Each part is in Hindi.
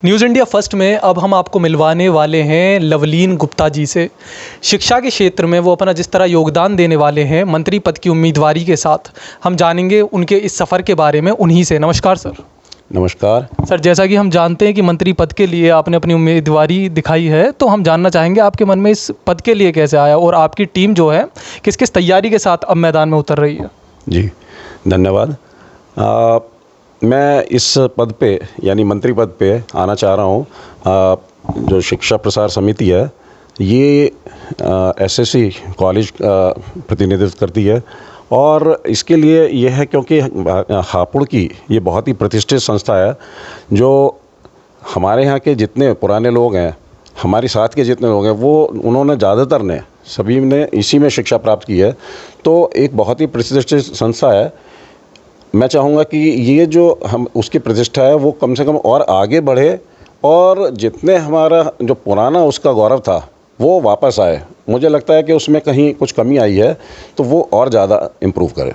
न्यूज़ इंडिया फर्स्ट में अब हम आपको मिलवाने वाले हैं लवलीन गुप्ता जी से। शिक्षा के क्षेत्र में वो अपना जिस तरह योगदान देने वाले हैं मंत्री पद की उम्मीदवारी के साथ, हम जानेंगे उनके इस सफ़र के बारे में उन्हीं से। नमस्कार सर। नमस्कार सर, जैसा कि हम जानते हैं कि मंत्री पद के लिए आपने अपनी उम्मीदवारी दिखाई है, तो हम जानना चाहेंगे आपके मन में इस पद के लिए कैसे आया और आपकी टीम जो है किस किस तैयारी के साथ अब मैदान में उतर रही है। जी, धन्यवाद। मैं इस पद पे यानी मंत्री पद पे आना चाह रहा हूँ। जो शिक्षा प्रसार समिति है ये एसएससी कॉलेज प्रतिनिधित्व करती है और इसके लिए यह है क्योंकि हापुड़ की ये बहुत ही प्रतिष्ठित संस्था है। जो हमारे यहाँ के जितने पुराने लोग हैं, हमारे साथ के जितने लोग हैं, वो उन्होंने ज़्यादातर ने सभी ने इसी में शिक्षा प्राप्त की है। तो एक बहुत ही प्रतिष्ठित संस्था है। मैं चाहूँगा कि ये जो हम उसकी प्रतिष्ठा है वो कम से कम और आगे बढ़े और जितने हमारा जो पुराना उसका गौरव था वो वापस आए। मुझे लगता है कि उसमें कहीं कुछ कमी आई है तो वो और ज़्यादा इम्प्रूव करे।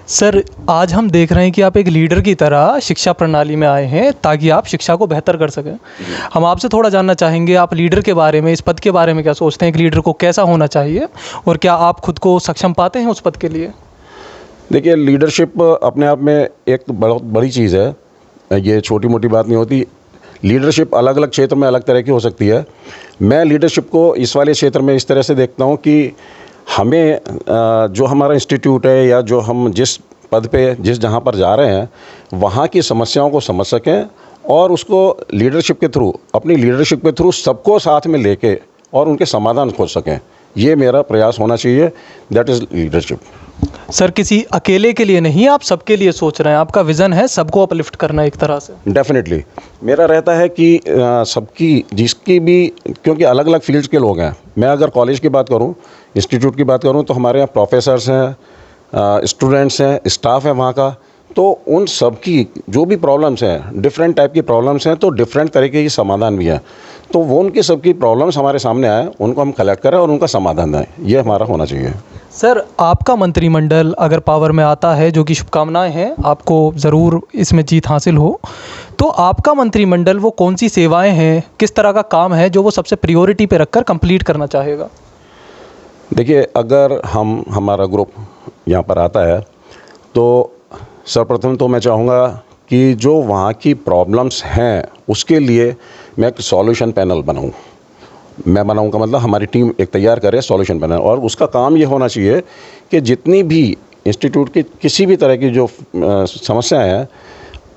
सर, आज हम देख रहे हैं कि आप एक लीडर की तरह शिक्षा प्रणाली में आए हैं ताकि आप शिक्षा को बेहतर कर सकें। हम आपसे थोड़ा जानना चाहेंगे, आप लीडर के बारे में, इस पद के बारे में क्या सोचते हैं, एक लीडर को कैसा होना चाहिए और क्या आप खुद को सक्षम पाते हैं उस पद के लिए? देखिए, लीडरशिप अपने आप में एक बहुत बड़ी चीज़ है, ये छोटी मोटी बात नहीं होती। लीडरशिप अलग अलग क्षेत्र में अलग तरह की हो सकती है। मैं लीडरशिप को इस वाले क्षेत्र में इस तरह से देखता हूँ कि हमें जो हमारा इंस्टीट्यूट है या जो हम जिस पद पे जहाँ पर जा रहे हैं वहाँ की समस्याओं को समझ सकें और उसको लीडरशिप के थ्रू, अपनी लीडरशिप के थ्रू सबको साथ में लेके और उनके समाधान खोज सकें। ये मेरा प्रयास होना चाहिए। That is leadership. सर, किसी अकेले के लिए नहीं, आप सबके लिए सोच रहे हैं, आपका विज़न है सबको अपलिफ्ट करना एक तरह से। डेफिनेटली मेरा रहता है कि सबकी जिसकी भी, क्योंकि अलग अलग फील्ड्स के लोग हैं। मैं अगर कॉलेज की बात करूं, इंस्टीट्यूट की बात करूं, तो हमारे यहाँ प्रोफेसर्स हैं, स्टूडेंट्स हैं, स्टाफ है वहाँ का। तो उन सब की जो भी प्रॉब्लम्स हैं, डिफरेंट टाइप की प्रॉब्लम्स हैं, तो डिफरेंट तरीके की समाधान भी हैं। तो वो उनकी सबकी प्रॉब्लम्स हमारे सामने आए, उनको हम कलेक्ट करें और उनका समाधान दें। ये हमारा होना चाहिए। सर, आपका मंत्रिमंडल अगर पावर में आता है, जो कि शुभकामनाएं हैं, आपको ज़रूर इसमें जीत हासिल हो, तो आपका मंत्रिमंडल वो कौन सी सेवाएं हैं, किस तरह का काम है जो वो सबसे प्रायोरिटी पे रखकर कंप्लीट करना चाहेगा? देखिए, अगर हमारा ग्रुप यहाँ पर आता है तो सर्वप्रथम तो मैं चाहूँगा कि जो वहाँ की प्रॉब्लम्स हैं उसके लिए मैं एक सॉल्यूशन पैनल बनाऊँ। मैं बनाऊँगा मतलब हमारी टीम एक तैयार करे सॉल्यूशन पैनल, और उसका काम ये होना चाहिए कि जितनी भी इंस्टीट्यूट की किसी भी तरह की जो समस्याएं हैं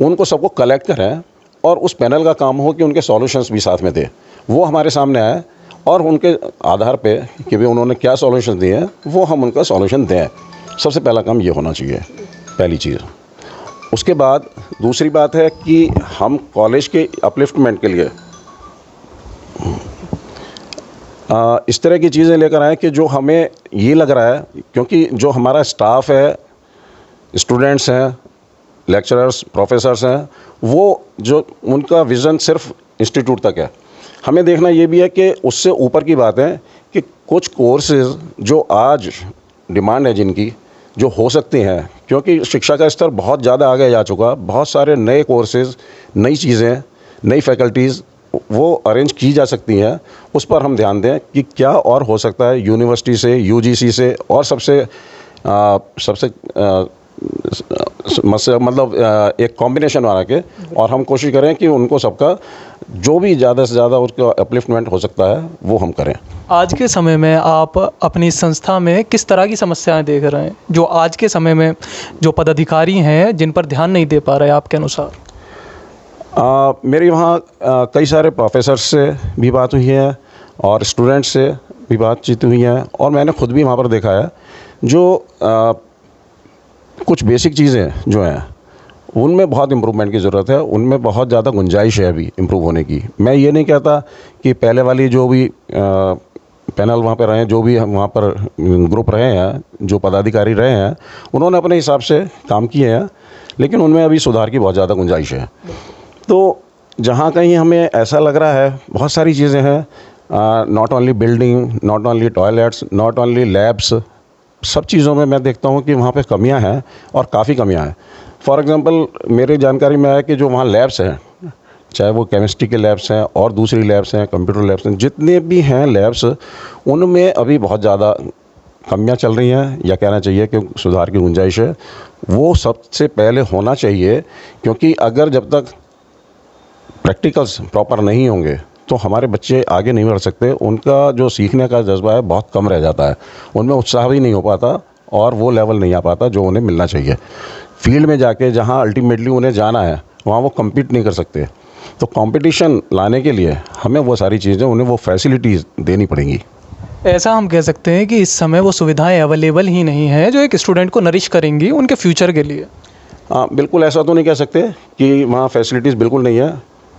उनको सबको कलेक्ट करें और उस पैनल का काम हो कि उनके सॉल्यूशंस भी साथ में दें। वो हमारे सामने आए और उनके आधार पे कि भाई उन्होंने क्या सॉल्यूशन दिए हैं वो हम उनका सॉल्यूशन दें। सबसे पहला काम ये होना चाहिए, पहली चीज़। उसके बाद दूसरी बात है कि हम कॉलेज के अपलिफ्टमेंट के लिए इस तरह की चीज़ें लेकर आए कि जो हमें ये लग रहा है, क्योंकि जो हमारा स्टाफ है, स्टूडेंट्स हैं, लेक्चरर्स, प्रोफेसर्स हैं, वो जो उनका विज़न सिर्फ इंस्टीट्यूट तक है। हमें देखना ये भी है कि उससे ऊपर की बात है कि कुछ कोर्सेज़ जो आज डिमांड है जिनकी, जो हो सकती हैं, क्योंकि शिक्षा का स्तर बहुत ज़्यादा आगे जा चुका, बहुत सारे नए कोर्सेज़, नई चीज़ें, नई फैकल्टीज़ वो अरेंज की जा सकती हैं। उस पर हम ध्यान दें कि क्या और हो सकता है यूनिवर्सिटी से, यूजीसी से, और सबसे मतलब एक कॉम्बिनेशन बना के, और हम कोशिश करें कि उनको सबका जो भी ज़्यादा से ज़्यादा उसका अपलिफ्टमेंट हो सकता है वो हम करें। आज के समय में आप अपनी संस्था में किस तरह की समस्याएं देख रहे हैं जो आज के समय में जो पदाधिकारी हैं जिन पर ध्यान नहीं दे पा रहे आपके अनुसार? मेरी वहाँ कई सारे प्रोफेसर्स से भी बात हुई है और स्टूडेंट्स से भी बातचीत हुई है, और मैंने खुद भी वहाँ पर देखा है जो कुछ बेसिक चीज़ें जो हैं उनमें बहुत इम्प्रूवमेंट की ज़रूरत है, उनमें बहुत ज़्यादा गुंजाइश है अभी इम्प्रूव होने की। मैं ये नहीं कहता कि पहले वाली जो भी पैनल वहाँ पर रहे हैं, जो भी हम वहाँ पर ग्रुप रहे हैं, जो पदाधिकारी रहे हैं, उन्होंने अपने हिसाब से काम किए हैं, लेकिन उनमें अभी सुधार की बहुत ज़्यादा गुंजाइश है। तो जहाँ कहीं हमें ऐसा लग रहा है, बहुत सारी चीज़ें हैं, not only building, not only toilets, not only labs, सब चीज़ों में मैं देखता हूँ कि वहाँ पे कमियाँ हैं और काफ़ी कमियाँ हैं। फॉर एग्ज़ाम्पल मेरी जानकारी में आया कि जो वहाँ लैब्स हैं, चाहे वो केमिस्ट्री के लैब्स हैं और दूसरी लैब्स हैं, कंप्यूटर लैब्स हैं, जितने भी हैं लैब्स, उनमें अभी बहुत ज़्यादा कमियां चल रही हैं, या कहना चाहिए कि सुधार की गुंजाइश है। वो सबसे पहले होना चाहिए, क्योंकि अगर जब तक प्रैक्टिकल्स प्रॉपर नहीं होंगे तो हमारे बच्चे आगे नहीं बढ़ सकते। उनका जो सीखने का जज्बा है बहुत कम रह जाता है, उनमें उत्साह भी नहीं हो पाता और वो लेवल नहीं आ पाता जो उन्हें मिलना चाहिए। फील्ड में जाके जहाँ अल्टीमेटली उन्हें जाना है वहाँ वो कम्पीट नहीं कर सकते। तो कंपटीशन लाने के लिए हमें वो सारी चीज़ें, उन्हें वो फैसिलिटीज़ देनी पड़ेंगी। ऐसा हम कह सकते हैं कि इस समय वो सुविधाएं अवेलेबल ही नहीं हैं जो एक स्टूडेंट को नरिश करेंगी उनके फ्यूचर के लिए। हाँ, बिल्कुल ऐसा तो नहीं कह सकते कि वहाँ फैसिलिटीज़ बिल्कुल नहीं है,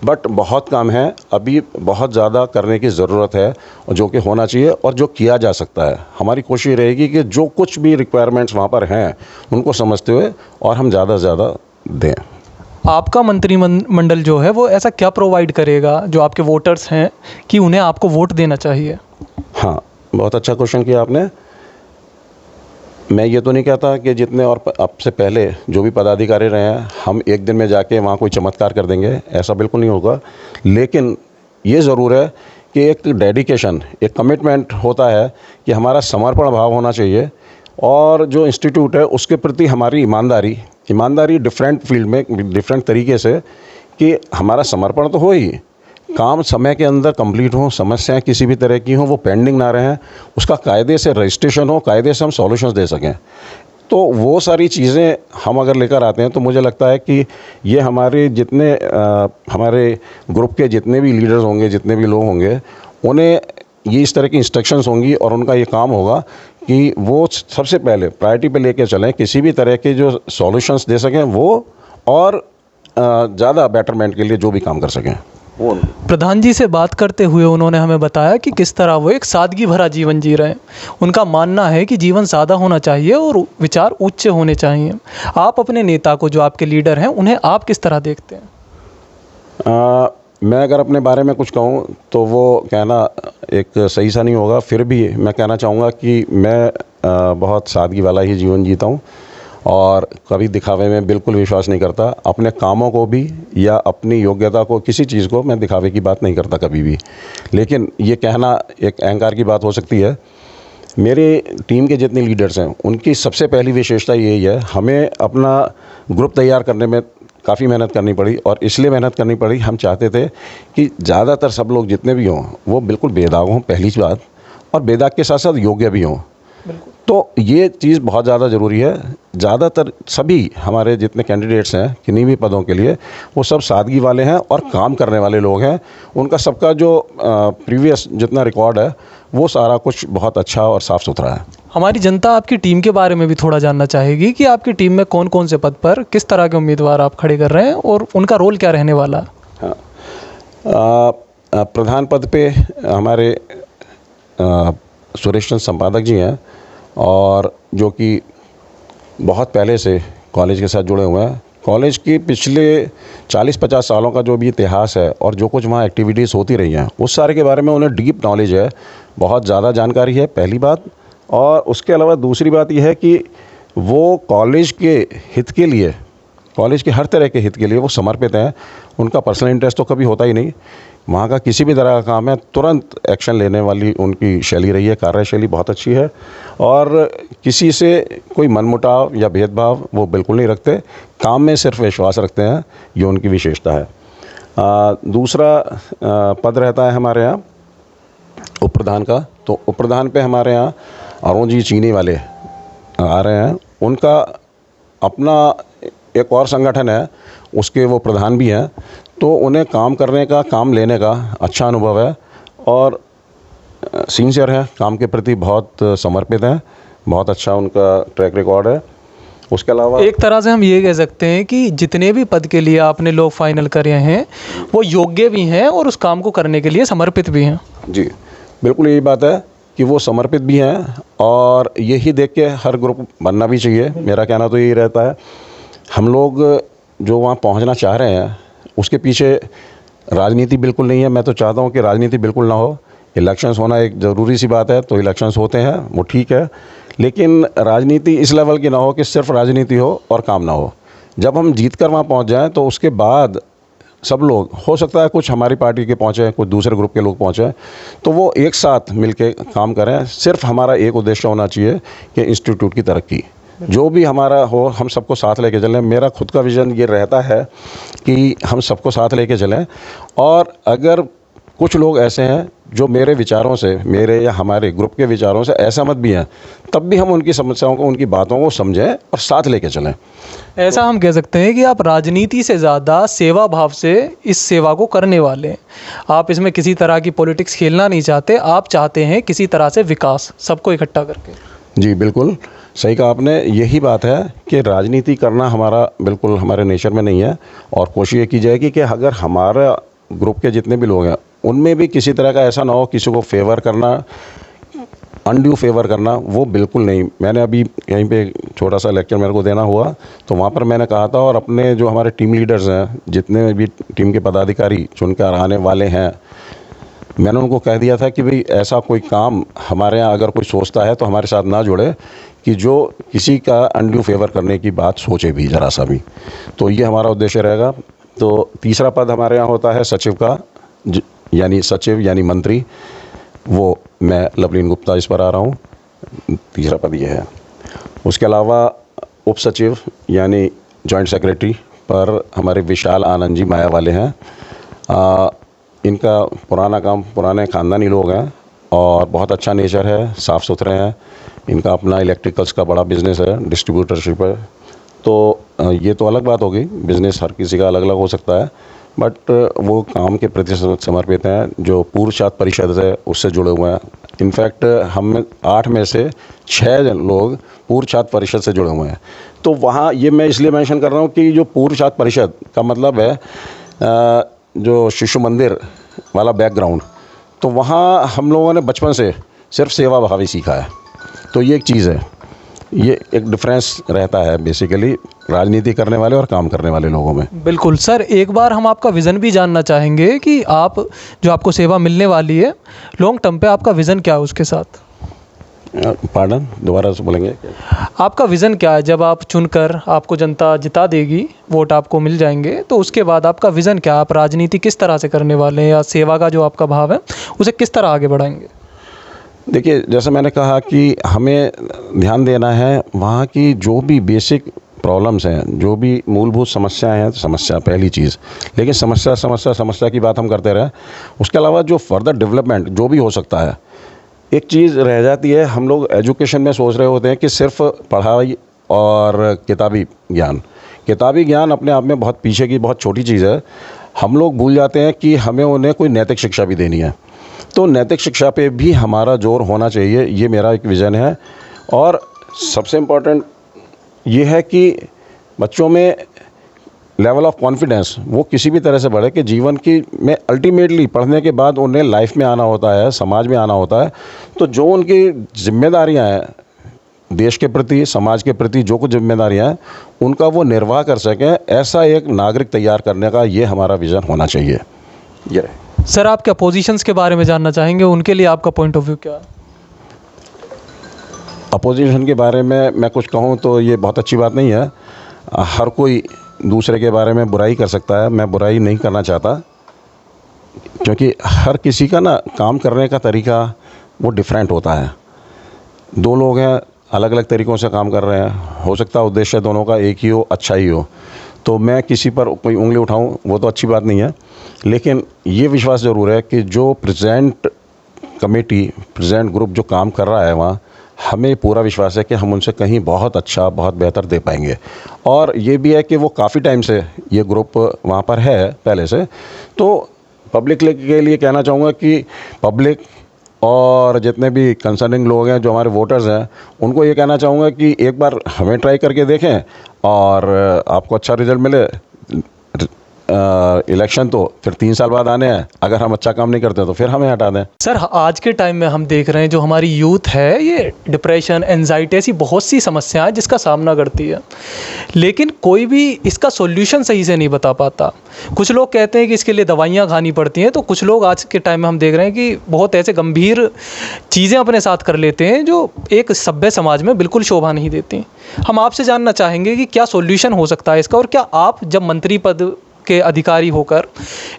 बट बहुत काम है, अभी बहुत ज़्यादा करने की ज़रूरत है, और जो कि होना चाहिए और जो किया जा सकता है। हमारी कोशिश रहेगी कि जो कुछ भी रिक्वायरमेंट्स वहाँ पर हैं उनको समझते हुए और हम ज़्यादा से ज़्यादा दें। आपका मंत्रिमंडल जो है वो ऐसा क्या प्रोवाइड करेगा जो आपके वोटर्स हैं कि उन्हें आपको वोट देना चाहिए? हाँ, बहुत अच्छा क्वेश्चन किया आपने। मैं ये तो नहीं कहता कि जितने और आपसे पहले जो भी पदाधिकारी रहे हैं हम एक दिन में जाके वहाँ कोई चमत्कार कर देंगे, ऐसा बिल्कुल नहीं होगा। लेकिन ये ज़रूर है कि एक डेडिकेशन, एक कमिटमेंट होता है कि हमारा समर्पण भाव होना चाहिए, और जो इंस्टीट्यूट है उसके प्रति हमारी ईमानदारी डिफरेंट फील्ड में डिफरेंट तरीके से, कि हमारा समर्पण तो हो ही, काम समय के अंदर कंप्लीट हो, समस्याएं किसी भी तरह की हों वो पेंडिंग ना रहें, उसका कायदे से रजिस्ट्रेशन हो, कायदे से हम सॉल्यूशंस दे सकें। तो वो सारी चीज़ें हम अगर लेकर आते हैं तो मुझे लगता है कि ये हमारे जितने हमारे ग्रुप के जितने भी लीडर्स होंगे, जितने भी लोग होंगे, उन्हें ये इस तरह की इंस्ट्रक्शंस होंगी और उनका ये काम होगा कि वो सबसे पहले प्रायोरिटी पे लेके चलें, किसी भी तरह के जो सॉल्यूशंस दे सकें वो, और ज़्यादा बेटरमेंट के लिए जो भी काम कर सकें वो। प्रधान जी से बात करते हुए उन्होंने हमें बताया कि किस तरह वो एक सादगी भरा जीवन जी रहे हैं। उनका मानना है कि जीवन सादा होना चाहिए और विचार उच्च होने चाहिए। आप अपने नेता को, जो आपके लीडर हैं, उन्हें आप किस तरह देखते हैं? मैं अगर अपने बारे में कुछ कहूँ तो वो कहना एक सही सा नहीं होगा, फिर भी मैं कहना चाहूँगा कि मैं बहुत सादगी वाला ही जीवन जीता हूँ और कभी दिखावे में बिल्कुल विश्वास नहीं करता। अपने कामों को भी या अपनी योग्यता को, किसी चीज़ को मैं दिखावे की बात नहीं करता कभी भी। लेकिन ये कहना एक अहंकार की बात हो सकती है। मेरे टीम के जितने लीडर्स हैं उनकी सबसे पहली विशेषता यही है, हमें अपना ग्रुप तैयार करने में काफ़ी मेहनत करनी पड़ी, और इसलिए मेहनत करनी पड़ी, हम चाहते थे कि ज़्यादातर सब लोग जितने भी हों वो बिल्कुल बेदाग हों, पहली बात, और बेदाग के साथ साथ योग्य भी हों। तो ये चीज़ बहुत ज़्यादा ज़रूरी है। ज़्यादातर सभी हमारे जितने कैंडिडेट्स हैं किन्हीं भी पदों के लिए, वो सब सादगी वाले हैं और काम करने वाले लोग हैं। उनका सबका जो प्रीवियस जितना रिकॉर्ड है वो सारा कुछ बहुत अच्छा और साफ़ सुथरा है। हमारी जनता आपकी टीम के बारे में भी थोड़ा जानना चाहेगी कि आपकी टीम में कौन कौन से पद पर किस तरह के उम्मीदवार आप खड़े कर रहे हैं और उनका रोल क्या रहने वाला है? हाँ, प्रधान पद पे हमारे सुरेश चंद्र संपादक जी हैं, और जो कि बहुत पहले से कॉलेज के साथ जुड़े हुए हैं। कॉलेज की पिछले 40-50 सालों का जो भी इतिहास है और जो कुछ वहाँ एक्टिविटीज़ होती रही हैं उस सारे के बारे में उन्हें डीप नॉलेज है, बहुत ज़्यादा जानकारी है, पहली बात। और उसके अलावा दूसरी बात यह है कि वो कॉलेज के हित के लिए, कॉलेज के हर तरह के हित के लिए वो समर्पित हैं। उनका पर्सनल इंटरेस्ट तो कभी होता ही नहीं। वहाँ का किसी भी तरह का काम है तुरंत एक्शन लेने वाली उनकी शैली रही है, कार्यशैली बहुत अच्छी है, और किसी से कोई मनमुटाव या भेदभाव वो बिल्कुल नहीं रखते, काम में सिर्फ विश्वास रखते हैं, ये उनकी विशेषता है। दूसरा पद रहता है हमारे यहाँ उप प्रधान का। तो उप प्रधान पे हमारे यहाँ अरुण जी चीनी वाले आ रहे हैं। उनका अपना एक और संगठन है, उसके वो प्रधान भी हैं, तो उन्हें काम करने का, काम लेने का अच्छा अनुभव है और सिंसियर है, काम के प्रति बहुत समर्पित हैं, बहुत अच्छा उनका ट्रैक रिकॉर्ड है। उसके अलावा एक तरह से हम ये कह सकते हैं कि जितने भी पद के लिए आपने लोग फाइनल करे हैं वो योग्य भी हैं और उस काम को करने के लिए समर्पित भी हैं। जी, बिल्कुल यही बात है कि वो समर्पित भी हैं, और यही देख के हर ग्रुप बनना भी चाहिए। मेरा कहना तो यही रहता है, हम लोग जो वहाँ पहुँचना चाह रहे हैं उसके पीछे राजनीति बिल्कुल नहीं है। मैं तो चाहता हूँ कि राजनीति बिल्कुल ना हो। इलेक्शंस होना एक ज़रूरी सी बात है, तो इलेक्शंस होते हैं, वो ठीक है, लेकिन राजनीति इस लेवल की ना हो कि सिर्फ राजनीति हो और काम ना हो। जब हम जीत कर वहाँ पहुँच जाएँ तो उसके बाद सब लोग, हो सकता है कुछ हमारी पार्टी के पहुँचे, कुछ दूसरे ग्रुप के लोग पहुँचे, तो वो एक साथ मिलके काम करें। सिर्फ हमारा एक उद्देश्य होना चाहिए कि इंस्टीट्यूट की तरक्की, जो भी हमारा हो हम सबको साथ लेके चलें। मेरा खुद का विज़न ये रहता है कि हम सबको साथ लेके चलें, और अगर कुछ लोग ऐसे हैं जो मेरे विचारों से, मेरे या हमारे ग्रुप के विचारों से असहमत भी हैं, तब भी हम उनकी समस्याओं को, उनकी बातों को समझें और साथ लेके चलें। ऐसा हम कह सकते हैं कि आप राजनीति से ज़्यादा सेवा भाव से इस सेवा को करने वाले हैं। आप इसमें किसी तरह की पॉलिटिक्स खेलना नहीं चाहते, आप चाहते हैं किसी तरह से विकास, सबको इकट्ठा करके। जी बिल्कुल सही कहा आपने। यही बात है कि राजनीति करना हमारा बिल्कुल हमारे नेचर में नहीं है, और कोशिश ये की जाएगी कि अगर हमारा ग्रुप के जितने भी लोग हैं उनमें भी किसी तरह का ऐसा ना हो, किसी को फेवर करना, अनड्यू फेवर करना, वो बिल्कुल नहीं। मैंने अभी यहीं पे छोटा सा लेक्चर मेरे को देना हुआ, तो वहाँ पर मैंने कहा था, और अपने जो हमारे टीम लीडर्स हैं, जितने भी टीम के पदाधिकारी चुनकर आने वाले हैं, मैंने उनको कह दिया था कि भाई ऐसा कोई काम हमारे यहाँ अगर कोई सोचता है तो हमारे साथ ना जुड़े, कि जो किसी का अनड्यू फेवर करने की बात सोचे भी ज़रा सा भी। तो ये हमारा उद्देश्य रहेगा। तो तीसरा पद हमारे यहाँ होता है सचिव का, यानी सचिव यानी मंत्री, वो मैं लवलीन गुप्ता इस पर आ रहा हूँ, तीसरा पद ये है। उसके अलावा उप सचिव यानी जॉइंट सेक्रेटरी पर हमारे विशाल आनंद जी माया वाले हैं। इनका पुराना काम, पुराने ख़ानदानी लोग हैं और बहुत अच्छा नेचर है, साफ़ सुथरे हैं। इनका अपना इलेक्ट्रिकल्स का बड़ा बिज़नेस है, डिस्ट्रीब्यूटरशिप है। तो ये तो अलग बात हो गई, बिज़नेस हर किसी का अलग अलग हो सकता है, बट वो काम के प्रति समर्पित हैं। जो पूर्व छात्र परिषद है उससे जुड़े हुए हैं। इनफैक्ट हम 8 में से 6 लोग पूर्व छात्र परिषद से जुड़े हुए हैं। तो वहाँ ये मैं इसलिए मेंशन कर रहा हूँ कि जो पूर्व छात्र परिषद का मतलब है जो शिशु मंदिर वाला बैकग्राउंड, तो वहाँ हम लोगों ने बचपन से सिर्फ सेवा भावी सीखा है। तो ये एक चीज़ है, ये एक डिफरेंस रहता है बेसिकली राजनीति करने वाले और काम करने वाले लोगों में। बिल्कुल सर, एक बार हम आपका विज़न भी जानना चाहेंगे कि आप जो आपको सेवा मिलने वाली है लॉन्ग टर्म पे, आपका विज़न क्या है उसके साथ? पार्डन, दोबारा से बोलेंगे? आपका विज़न क्या है जब आप चुनकर आपको जनता जिता देगी, वोट आपको मिल जाएंगे, तो उसके बाद आपका विज़न क्या है? आप राजनीति किस तरह से करने वाले हैं, या सेवा का जो आपका भाव है उसे किस तरह आगे बढ़ाएंगे? देखिए, जैसे मैंने कहा कि हमें ध्यान देना है वहाँ की जो भी बेसिक प्रॉब्लम्स हैं, जो भी मूलभूत समस्याएं हैं, समस्या पहली चीज़, लेकिन समस्या की बात हम करते रहे। उसके अलावा जो फर्दर डेवलपमेंट जो भी हो सकता है, एक चीज़ रह जाती है, हम लोग एजुकेशन में सोच रहे होते हैं कि सिर्फ पढ़ाई और किताबी ज्ञान अपने आप में बहुत पीछे की बहुत छोटी चीज़ है। हम लोग भूल जाते हैं कि हमें उन्हें कोई नैतिक शिक्षा भी देनी है। तो नैतिक शिक्षा पे भी हमारा जोर होना चाहिए, ये मेरा एक विज़न है। और सबसे इम्पोर्टेंट ये है कि बच्चों में लेवल ऑफ कॉन्फिडेंस वो किसी भी तरह से बढ़े कि जीवन की में अल्टीमेटली पढ़ने के बाद उन्हें लाइफ में आना होता है, समाज में आना होता है। तो जो उनकी जिम्मेदारियां हैं देश के प्रति, समाज के प्रति, जो कुछ जिम्मेदारियां हैं उनका वो निर्वाह कर सकें, ऐसा एक नागरिक तैयार करने का ये हमारा विज़न होना चाहिए। ये सर, आप क्या पोजीशंस के बारे में जानना चाहेंगे, उनके लिए आपका पॉइंट ऑफ व्यू क्या है? अपोजिशन के बारे में मैं कुछ कहूँ तो ये बहुत अच्छी बात नहीं है। हर कोई दूसरे के बारे में बुराई कर सकता है, मैं बुराई नहीं करना चाहता, क्योंकि हर किसी का ना काम करने का तरीका वो डिफरेंट होता है। 2 लोग हैं, अलग अलग तरीक़ों से काम कर रहे हैं, हो सकता है उद्देश्य दोनों का एक ही हो, अच्छा ही हो। तो मैं किसी पर कोई उंगली उठाऊं वो तो अच्छी बात नहीं है, लेकिन ये विश्वास ज़रूर है कि जो प्रेजेंट कमेटी, प्रेजेंट ग्रुप जो काम कर रहा है वहाँ, हमें पूरा विश्वास है कि हम उनसे कहीं बहुत अच्छा, बहुत बेहतर दे पाएंगे। और ये भी है कि वो काफ़ी टाइम से ये ग्रुप वहाँ पर है पहले से। तो पब्लिक के लिए कहना चाहूँगा कि पब्लिक और जितने भी कंसर्निंग लोग हैं, जो हमारे वोटर्स हैं, उनको ये कहना चाहूँगा कि एक बार हमें ट्राई करके देखें, और आपको अच्छा रिजल्ट मिले, इलेक्शन तो फिर 3 साल बाद आने हैं। अगर हम अच्छा काम नहीं करते तो फिर हमें हटा दें। सर, आज के टाइम में हम देख रहे हैं जो हमारी यूथ है ये डिप्रेशन, एंजाइटी, ऐसी बहुत सी समस्याएं जिसका सामना करती है, लेकिन कोई भी इसका सॉल्यूशन सही से नहीं बता पाता। कुछ लोग कहते हैं कि इसके लिए दवाइयाँ खानी पड़ती हैं, तो कुछ लोग आज के टाइम में हम देख रहे हैं कि बहुत ऐसे गंभीर चीज़ें अपने साथ कर लेते हैं जो एक सभ्य समाज में बिल्कुल शोभा नहीं देती। हम आपसे जानना चाहेंगे कि क्या सॉल्यूशन हो सकता है इसका, और क्या आप जब मंत्री पद के अधिकारी होकर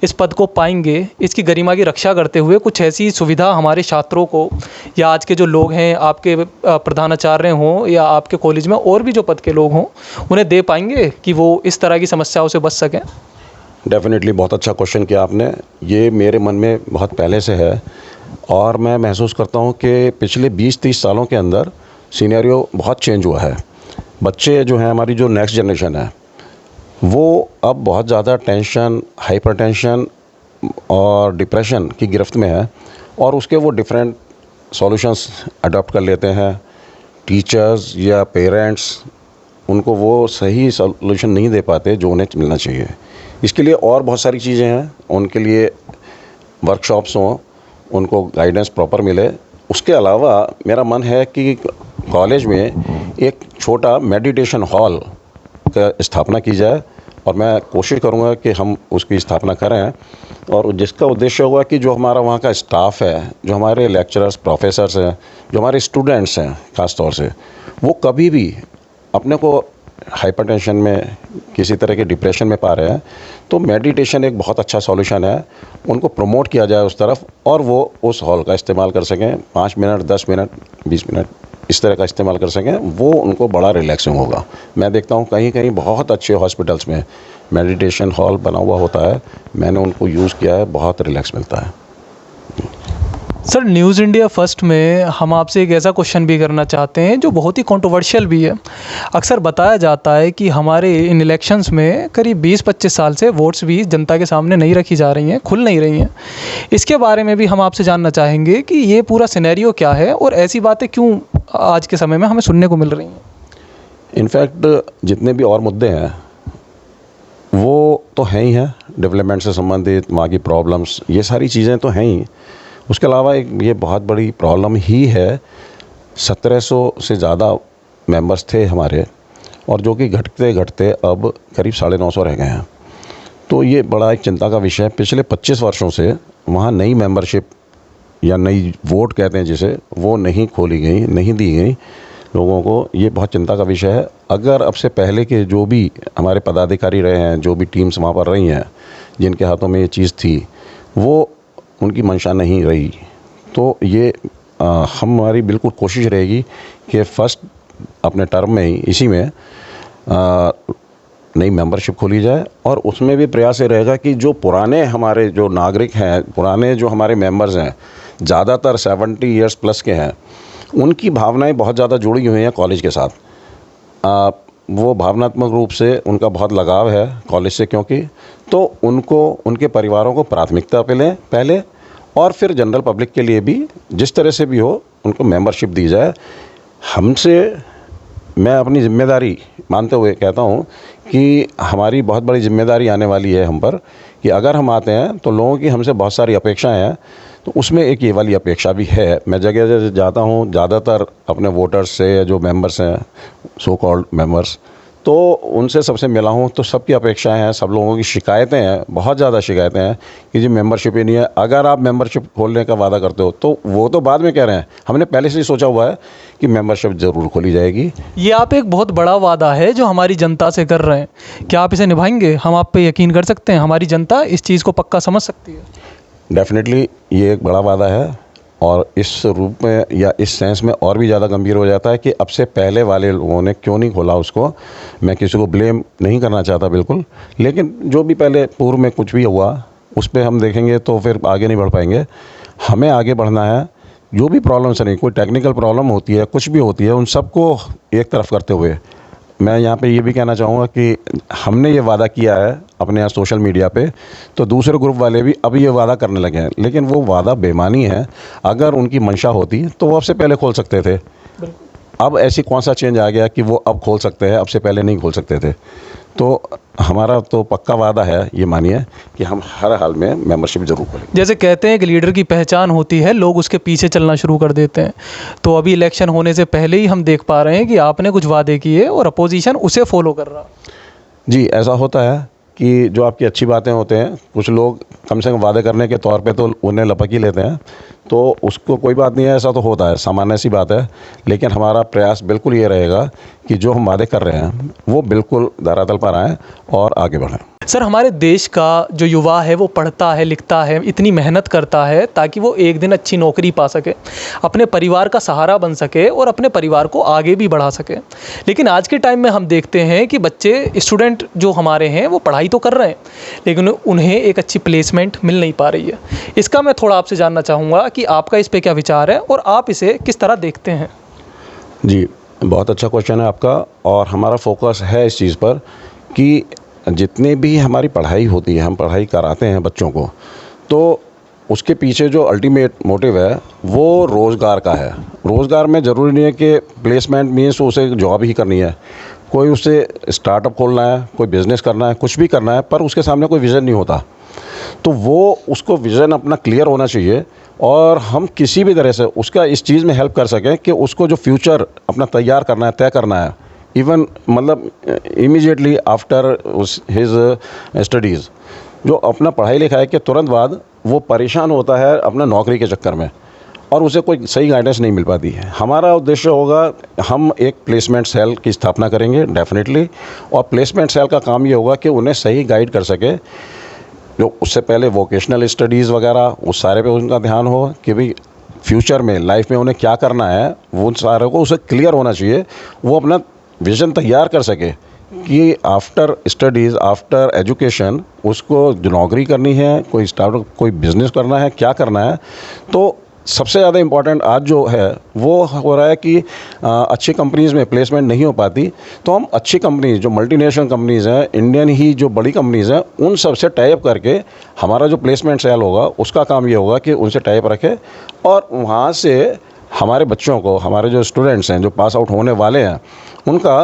इस पद को पाएंगे, इसकी गरिमा की रक्षा करते हुए कुछ ऐसी सुविधा हमारे छात्रों को या आज के जो लोग हैं, आपके प्रधानाचार्य हों या आपके कॉलेज में और भी जो पद के लोग हों, उन्हें दे पाएंगे कि वो इस तरह की समस्याओं से बच सकें? डेफिनेटली बहुत अच्छा क्वेश्चन किया आपने। ये मेरे मन में बहुत पहले से है और मैं महसूस करता हूँ कि पिछले 20-30 सालों के अंदर सिनेरियो बहुत चेंज हुआ है। बच्चे जो हैं, हमारी जो नेक्स्ट जनरेशन है, वो अब बहुत ज़्यादा टेंशन, हाइपरटेंशन और डिप्रेशन की गिरफ्त में है और उसके वो डिफरेंट सॉल्यूशंस अडॉप्ट कर लेते हैं। टीचर्स या पेरेंट्स उनको वो सही सॉल्यूशन नहीं दे पाते जो उन्हें मिलना चाहिए। इसके लिए और बहुत सारी चीज़ें हैं, उनके लिए वर्कशॉप्स हों, उनको गाइडेंस प्रॉपर मिले। उसके अलावा मेरा मन है कि कॉलेज में एक छोटा मेडिटेशन हॉल का स्थापना की जाए और मैं कोशिश करूँगा कि हम उसकी स्थापना करें और जिसका उद्देश्य होगा कि जो हमारा वहाँ का स्टाफ है, जो हमारे लेक्चरर्स, प्रोफेसर्स हैं, जो हमारे स्टूडेंट्स हैं ख़ास तौर से, वो कभी भी अपने को हाइपरटेंशन में, किसी तरह के डिप्रेशन में पा रहे हैं, तो मेडिटेशन एक बहुत अच्छा सॉल्यूशन है। उनको प्रमोट किया जाए उस तरफ और वो उस हॉल का इस्तेमाल कर सकें, 5 मिनट, 10 मिनट, 20 मिनट इस तरह का इस्तेमाल कर सकें, वो उनको बड़ा रिलैक्सिंग होगा। मैं देखता हूँ कहीं कहीं बहुत अच्छे हॉस्पिटल्स में मेडिटेशन हॉल बना हुआ होता है, मैंने उनको यूज़ किया है, बहुत रिलैक्स मिलता है। सर, न्यूज़ इंडिया फर्स्ट में हम आपसे एक ऐसा क्वेश्चन भी करना चाहते हैं जो बहुत ही कंट्रोवर्शियल भी है। अक्सर बताया जाता है कि हमारे इन इलेक्शंस में करीब 20-25 साल से वोट्स भी जनता के सामने नहीं रखी जा रही हैं, खुल नहीं रही हैं। इसके बारे में भी हम आपसे जानना चाहेंगे कि ये पूरा सिनेरियो क्या है और ऐसी बातें क्यों आज के समय में हमें सुनने को मिल रही हैं? इनफैक्ट जितने भी और मुद्दे हैं वो तो हैं ही हैं, डेवलपमेंट से संबंधित, वहाँ की प्रॉब्लम्स, ये सारी चीज़ें तो हैं ही। उसके अलावा एक ये बहुत बड़ी प्रॉब्लम ही है, 1700 से ज़्यादा मेंबर्स थे हमारे और जो कि घटते घटते अब करीब 950 रह गए हैं। तो ये बड़ा एक चिंता का विषय है। पिछले 25 वर्षों से वहाँ नई मेंबरशिप या नई वोट कहते हैं जिसे, वो नहीं खोली गई, नहीं दी गई लोगों को। ये बहुत चिंता का विषय है। अगर अब से पहले के जो भी हमारे पदाधिकारी रहे हैं, जो भी टीम्स वहाँ पर रही हैं, जिनके हाथों में ये चीज़ थी, वो उनकी मंशा नहीं रही, तो ये हमारी बिल्कुल कोशिश रहेगी कि फर्स्ट अपने टर्म में ही, इसी में नई मेंबरशिप खोली जाए और उसमें भी प्रयास ये रहेगा कि जो पुराने हमारे जो नागरिक हैं, पुराने जो हमारे मेंबर्स हैं, ज़्यादातर 70 ईयर्स प्लस के हैं, उनकी भावनाएं बहुत ज़्यादा जुड़ी हुई हैं कॉलेज के साथ। वो भावनात्मक रूप से उनका बहुत लगाव है कॉलेज से, क्योंकि तो उनको, उनके परिवारों को प्राथमिकता पहले और फिर जनरल पब्लिक के लिए भी जिस तरह से भी हो उनको मेंबरशिप दी जाए। हमसे, मैं अपनी ज़िम्मेदारी मानते हुए कहता हूँ कि हमारी बहुत बड़ी ज़िम्मेदारी आने वाली है हम पर कि अगर हम आते हैं तो लोगों की हमसे बहुत सारी अपेक्षाएं हैं, तो उसमें एक ये वाली अपेक्षा भी है। मैं जगह जगह जाता हूँ, ज़्यादातर अपने वोटर्स से, जो मेंबर्स हैं, सो कॉल्ड मेंबर्स, तो उनसे सबसे मिला हूँ, तो सबकी अपेक्षाएं हैं, सब लोगों की शिकायतें हैं, बहुत ज़्यादा शिकायतें हैं कि जी मेंबरशिप ही नहीं है। अगर आप मेंबरशिप खोलने का वादा करते हो तो वो तो बाद में कह रहे हैं, हमने पहले से ही सोचा हुआ है कि मेंबरशिप ज़रूर खोली जाएगी। ये आप एक बहुत बड़ा वादा है जो हमारी जनता से कर रहे हैं, क्या आप इसे निभाएंगे? हम आप पे यकीन कर सकते हैं, हमारी जनता इस चीज़ को पक्का समझ सकती है? डेफिनेटली ये एक बड़ा वादा है और इस रूप में या इस सेंस में और भी ज़्यादा गंभीर हो जाता है कि अब से पहले वाले लोगों ने क्यों नहीं खोला उसको। मैं किसी को ब्लेम नहीं करना चाहता बिल्कुल, लेकिन जो भी पहले पूर्व में कुछ भी हुआ उस पर हम देखेंगे तो फिर आगे नहीं बढ़ पाएंगे। हमें आगे बढ़ना है। जो भी प्रॉब्लम्स नहीं, कोई टेक्निकल प्रॉब्लम होती है, कुछ भी होती है, उन सबको एक तरफ करते हुए मैं यहाँ पे ये भी कहना चाहूँगा कि हमने ये वादा किया है अपने यहाँ सोशल मीडिया पे, तो दूसरे ग्रुप वाले भी अब ये वादा करने लगे हैं, लेकिन वो वादा बेमानी है। अगर उनकी मंशा होती तो वो अब से पहले खोल सकते थे। अब ऐसी कौन सा चेंज आ गया कि वो अब खोल सकते हैं, अब से पहले नहीं खोल सकते थे? तो हमारा तो पक्का वादा है, ये मानिए, कि हम हर हाल में मेंबरशिप जरूर करेंगे। जैसे कहते हैं कि लीडर की पहचान होती है, लोग उसके पीछे चलना शुरू कर देते हैं, तो अभी इलेक्शन होने से पहले ही हम देख पा रहे हैं कि आपने कुछ वादे किए और अपोजिशन उसे फॉलो कर रहा। जी, ऐसा होता है कि जो आपकी अच्छी बातें होते हैं, कुछ लोग कम से कम वादे करने के तौर पे तो उन्हें लपक ही लेते हैं, तो उसको कोई बात नहीं है, ऐसा तो होता है, सामान्य सी बात है। लेकिन हमारा प्रयास बिल्कुल ये रहेगा कि जो हम वादे कर रहे हैं वो बिल्कुल धरातल पर आएँ और आगे बढ़ें। सर, हमारे देश का जो युवा है वो पढ़ता है, लिखता है, इतनी मेहनत करता है ताकि वो एक दिन अच्छी नौकरी पा सके, अपने परिवार का सहारा बन सके और अपने परिवार को आगे भी बढ़ा सके। लेकिन आज के टाइम में हम देखते हैं कि बच्चे, स्टूडेंट जो हमारे हैं वो पढ़ाई तो कर रहे हैं लेकिन उन्हें एक अच्छी प्लेसमेंट मिल नहीं पा रही है। इसका मैं थोड़ा आपसे जानना चाहूँगा कि आपका इस पर क्या विचार है और आप इसे किस तरह देखते हैं। जी, बहुत अच्छा क्वेश्चन है आपका। और हमारा फोकस है इस चीज़ पर कि जितने भी हमारी पढ़ाई होती है, हम पढ़ाई कराते हैं बच्चों को, तो उसके पीछे जो अल्टीमेट मोटिव है वो रोज़गार का है। रोज़गार में ज़रूरी नहीं है कि प्लेसमेंट मीन्स उसे जॉब ही करनी है। कोई उसे स्टार्टअप खोलना है, कोई बिज़नेस करना है, कुछ भी करना है, पर उसके सामने कोई विज़न नहीं होता। तो वो उसको विज़न अपना क्लियर होना चाहिए और हम किसी भी तरह से उसका इस चीज़ में हेल्प कर सकें कि उसको जो फ्यूचर अपना तैयार करना है, तय करना है, इवन मतलब इमीडिएटली आफ्टर हिज स्टडीज़, जो अपना पढ़ाई लिखाई के तुरंत बाद वो परेशान होता है अपना नौकरी के चक्कर में और उसे कोई सही गाइडेंस नहीं मिल पाती है। हमारा उद्देश्य होगा, हम एक प्लेसमेंट सेल की स्थापना करेंगे डेफिनेटली, और प्लेसमेंट सेल का काम ये होगा कि उन्हें सही गाइड कर सके। जो उससे पहले वोकेशनल स्टडीज़ वगैरह उस सारे पे उनका ध्यान हो कि भाई फ्यूचर में लाइफ में उन्हें क्या करना है, वो उन सारे को उसे क्लियर होना चाहिए। वो अपना विज़न तैयार कर सके कि आफ्टर स्टडीज़, आफ्टर एजुकेशन उसको जो नौकरी करनी है, कोई स्टार्टअप, कोई बिज़नेस करना है, क्या करना है। तो सबसे ज़्यादा इम्पॉर्टेंट आज जो है वो हो रहा है कि अच्छी कंपनीज़ में प्लेसमेंट नहीं हो पाती, तो हम अच्छी कंपनीज़ जो मल्टीनेशनल कंपनीज़ हैं, इंडियन ही जो बड़ी कंपनीज़ हैं, उन सब से टाई अप करके हमारा जो प्लेसमेंट सेल होगा उसका काम ये होगा कि उनसे टाई अप रखें और वहाँ से हमारे बच्चों को, हमारे जो स्टूडेंट्स हैं जो पास आउट होने वाले हैं, उनका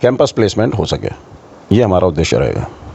कैंपस प्लेसमेंट हो सके। ये हमारा उद्देश्य रहेगा।